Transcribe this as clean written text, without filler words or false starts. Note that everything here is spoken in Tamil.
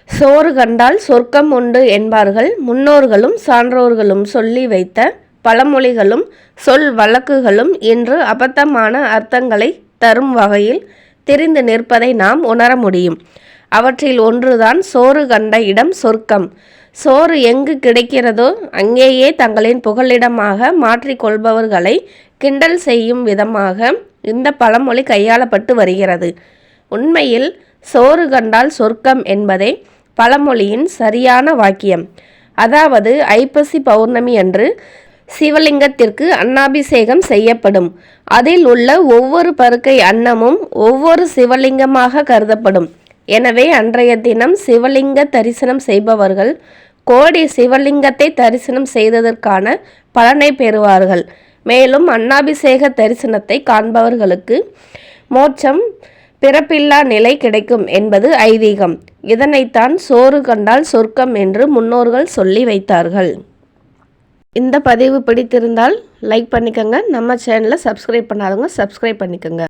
சோறு கண்டால் சொர்க்கம் உண்டு என்பார்கள் முன்னோர்களும் சான்றோர்களும் சொல்லி வைத்த பழமொழிகளும் சொல் வழக்குகளும் இன்று அபத்தமான அர்த்தங்களை தரும் வகையில் தெரிந்து நிற்பதை நாம் உணர முடியும். அவற்றில் ஒன்றுதான் சோறு கண்ட இடம் சொர்க்கம். சோறு எங்கு கிடைக்கிறதோ அங்கேயே தங்களின் புகலிடமாக மாற்றிக்கொள்பவர்களை கிண்டல் செய்யும் விதமாக இந்த பழமொழி கையாளப்பட்டு வருகிறது. உண்மையில் சோறு கண்டால் சொர்க்கம் என்பதே பழமொழியின் சரியான வாக்கியம். அதாவது ஐப்பசி பௌர்ணமி அன்று சிவலிங்கத்திற்கு அன்னாபிஷேகம் செய்யப்படும். அதில் உள்ள ஒவ்வொரு பருக்கை அன்னமும் ஒவ்வொரு சிவலிங்கமாக கருதப்படும். எனவே அன்றைய தினம் சிவலிங்க தரிசனம் செய்பவர்கள் கோடி சிவலிங்கத்தை தரிசனம் செய்ததற்கான பலனை பெறுவார்கள். மேலும் அன்னாபிஷேக தரிசனத்தை காண்பவர்களுக்கு மோட்சம், பிறப்பில்லா நிலை கிடைக்கும் என்பது ஐதீகம். இதனைத்தான் சோறு கண்டால் சொர்க்கம் என்று முன்னோர்கள் சொல்லி வைத்தார்கள். இந்த பதிவு பிடித்திருந்தால் லைக் பண்ணிக்கோங்க. நம்ம சேனலை சப்ஸ்கிரைப் பண்ணாதவங்க சப்ஸ்கிரைப் பண்ணிக்கோங்க.